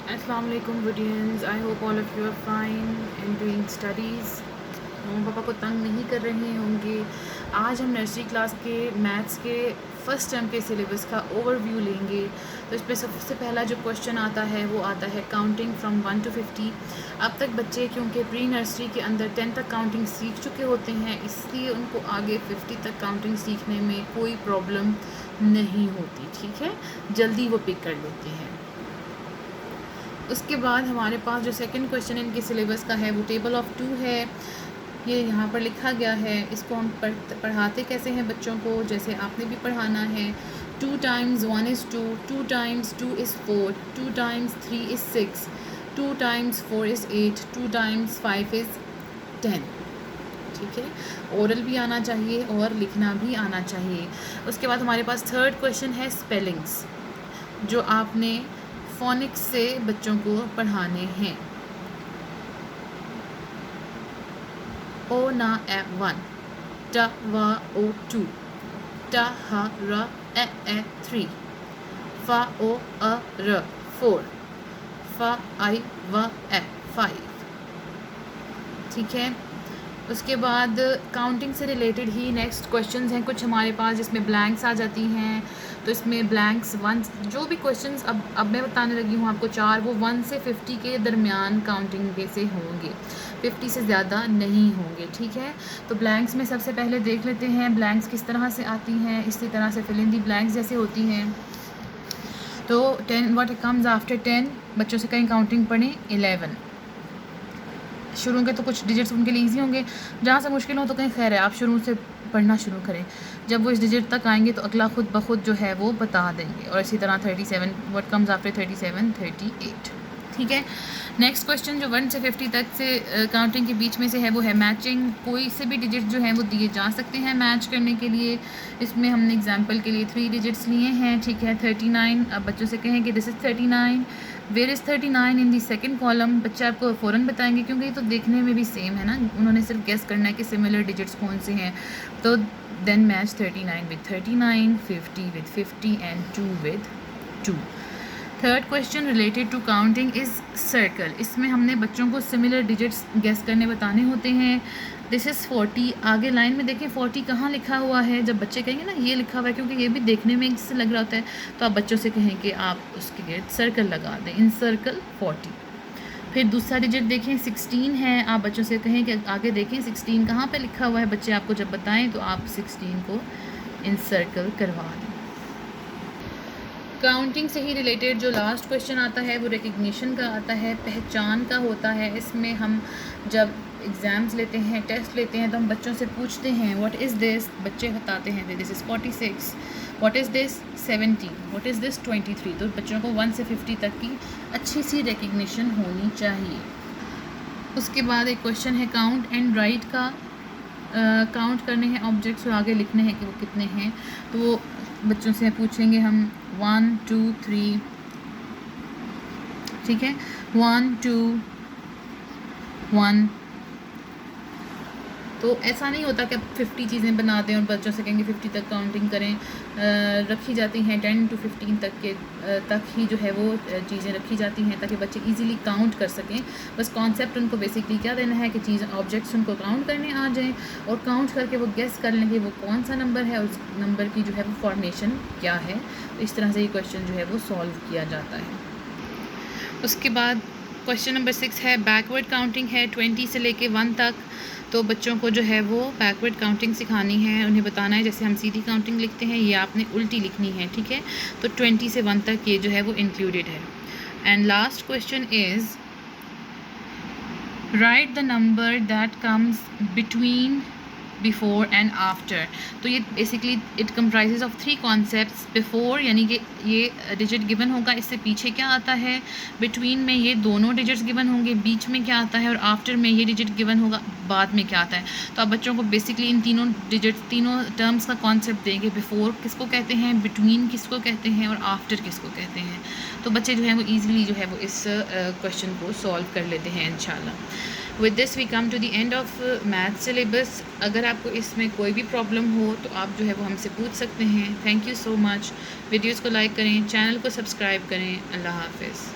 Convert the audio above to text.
Assalamu alaikum Vidians. I hope all of you are fine and doing studies. मम्मा पापा को तंग नहीं कर रहे होंगे। आज हम नर्सरी क्लास के मैथ्स के फ़र्स्ट टर्म के सिलेबस का ओवरव्यू लेंगे। तो इस पर सबसे पहला जो क्वेश्चन आता है वो आता है काउंटिंग फ्रॉम 1 to 50। अब तक बच्चे क्योंकि प्री नर्सरी के अंदर 10 तक काउंटिंग सीख चुके होते हैं, इसलिए उनको आगे 50 तक काउंटिंग सीखने में कोई प्रॉब्लम नहीं होती। ठीक है, जल्दी वो पिक कर लेते हैं। उसके बाद हमारे पास जो सेकंड क्वेश्चन इनके सिलेबस का है वो टेबल ऑफ 2 है। ये यहाँ पर लिखा गया है। इसको हम पढ़ाते कैसे हैं बच्चों को, जैसे आपने भी पढ़ाना है। 2 times 1 is 2, 2 times 2 is 4, 2 times 3 is 6, 2 times 4 is 8, 2 times 5 is 10। ठीक है, ओरल भी आना चाहिए और लिखना भी आना चाहिए। उसके बाद हमारे पास थर्ड क्वेश्चन है स्पेलिंग्स, जो आपने फोनिक्स से बच्चों को पढ़ाने हैं। ओ ना ए 1, ट व ओ 2, ट ह र ए 3, फ ओ अ र 4, फ आई व ए 5। ठीक है, उसके बाद काउंटिंग से रिलेटेड ही नेक्स्ट क्वेश्चंस हैं कुछ हमारे पास, जिसमें ब्लैंक्स आ जाती हैं। तो इसमें ब्लैंक्स 1, जो भी क्वेश्चंस अब मैं बताने लगी हूँ आपको 4, वो 1 से 50 के दरमियान काउंटिंग के से होंगे, 50 से ज़्यादा नहीं होंगे। ठीक है, तो ब्लैंक्स में सबसे पहले देख लेते हैं ब्लैंक्स किस तरह से आती हैं। इसी तरह से फिल इन दी ब्लैंक्स जैसे होती हैं। तो 10 व्हाट कम्स आफ्टर 10, बच्चों से कहीं काउंटिंग पढ़ें 11। शुरू के तो कुछ डिजिट्स उनके लिए ईजी होंगे, जहाँ से मुश्किल हो तो कहीं खैर है, आप शुरू से पढ़ना शुरू करें। जब वो इस डिजिट तक आएंगे तो अगला खुद ब खुद जो है वो बता देंगे। और इसी तरह 37, व्हाट कम्स आफ्टर 37, 38। ठीक है, नेक्स्ट क्वेश्चन जो 1 से 50 तक से काउंटिंग के बीच में से है वो है मैचिंग। कोई से भी डिजिट जो हैं वो दिए जा सकते हैं मैच करने के लिए। इसमें हमने एग्जांपल के लिए 3 डिजिट्स लिए हैं। ठीक है, 39। अब बच्चों से कहें कि this is 39, where is 39 in the second column. बच्चे आपको फ़ौरन बताएंगे, क्योंकि ये तो देखने में भी सेम है ना, उन्होंने सिर्फ गेस करना है कि सिमिलर डिजिट्स कौन से हैं। तो then match 39 with 39, 50 with 50 and 2 with 2। Third question related to counting is circle. इसमें हमने बच्चों को सिमिलर डिजिट्स गेस करने बताने होते हैं। This is 40। आगे लाइन में देखें 40 कहाँ लिखा हुआ है। जब बच्चे कहेंगे ना ये लिखा हुआ है, क्योंकि ये भी देखने में इससे लग रहा होता है, तो आप बच्चों से कहें कि आप उसके लिए सर्कल लगा दें, इन सर्कल 40। फिर दूसरा डिजिट देखें 16 है। आप बच्चों से कहें कि आगे देखें 16 कहाँ पे लिखा हुआ है। बच्चे आपको जब बताएं तो आप 16 को इन सर्कल करवा दें। काउंटिंग से ही रिलेटेड जो लास्ट क्वेश्चन आता है वो रिकग्निशन का आता है, पहचान का होता है। इसमें हम जब एग्ज़ाम्स लेते हैं, टेस्ट लेते हैं, तो हम बच्चों से पूछते हैं व्हाट इज़ दिस। बच्चे बताते हैं this is 46, what is this 70, what is this 23। तो बच्चों को 1 से 50 तक की अच्छी सी रिकग्निशन होनी चाहिए। उसके बाद एक क्वेश्चन है काउंट एंड राइट का। काउंट करने हैं ऑब्जेक्ट्स और आगे लिखने हैं कि वो कितने हैं। तो वो बच्चों से पूछेंगे हम 1 2 3। ठीक है, 1 2 1। तो ऐसा नहीं होता कि आप 50 चीज़ें बना दें और बच्चों से कहेंगे 50 तक काउंटिंग करें। रखी जाती हैं 10 to 15 तक ही जो है वो चीज़ें रखी जाती हैं, ताकि बच्चे इजीली काउंट कर सकें। बस कॉन्सेप्ट उनको बेसिकली क्या देना है कि चीज़ ऑब्जेक्ट्स उनको काउंट करने आ जाएं, और काउंट करके वो गेस कर लें कि वो कौन सा नंबर है और उस नंबर की जो है वो फॉर्मेशन क्या है। तो इस तरह से ये क्वेश्चन जो है वो सॉल्व किया जाता है। उसके बाद क्वेश्चन नंबर 6 है बैकवर्ड काउंटिंग है 20 से लेके 1 तक। तो बच्चों को जो है वो बैकवर्ड काउंटिंग सिखानी है, उन्हें बताना है जैसे हम सीधी काउंटिंग लिखते हैं ये आपने उल्टी लिखनी है। ठीक है, तो 20 से 1 तक ये जो है वो इंक्लूडेड है। And last question is right the number that comes between, before and after. तो ये basically it comprises of 3 concepts. Before यानी कि ये डिजिट गिवन होगा, इससे पीछे क्या आता है। बिटवीन में ये दोनों डिजिट्स गिवन होंगे, बीच में क्या आता है। और आफ्टर में ये डिजिट गिवन होगा, बाद में क्या आता है। तो आप बच्चों को बेसिकली इन तीनों डिजिट्स, तीनों टर्म्स का कॉन्सेप्ट देंगे। बिफोर किसको कहते हैं, बिटवीन किसको कहते हैं, और आफ्टर किसको कहते हैं। तो बच्चे जो हैं वो ईजिली जो है वो इस क्वेश्चन को सॉल्व कर लेते हैं इंशाल्लाह। With this we come to the end of math syllabus. अगर आपको इसमें कोई भी प्रॉब्लम हो तो आप जो है वो हमसे पूछ सकते हैं। Thank you so much. Videos को लाइक करें, चैनल को सब्सक्राइब करें। अल्लाह हाफिज़।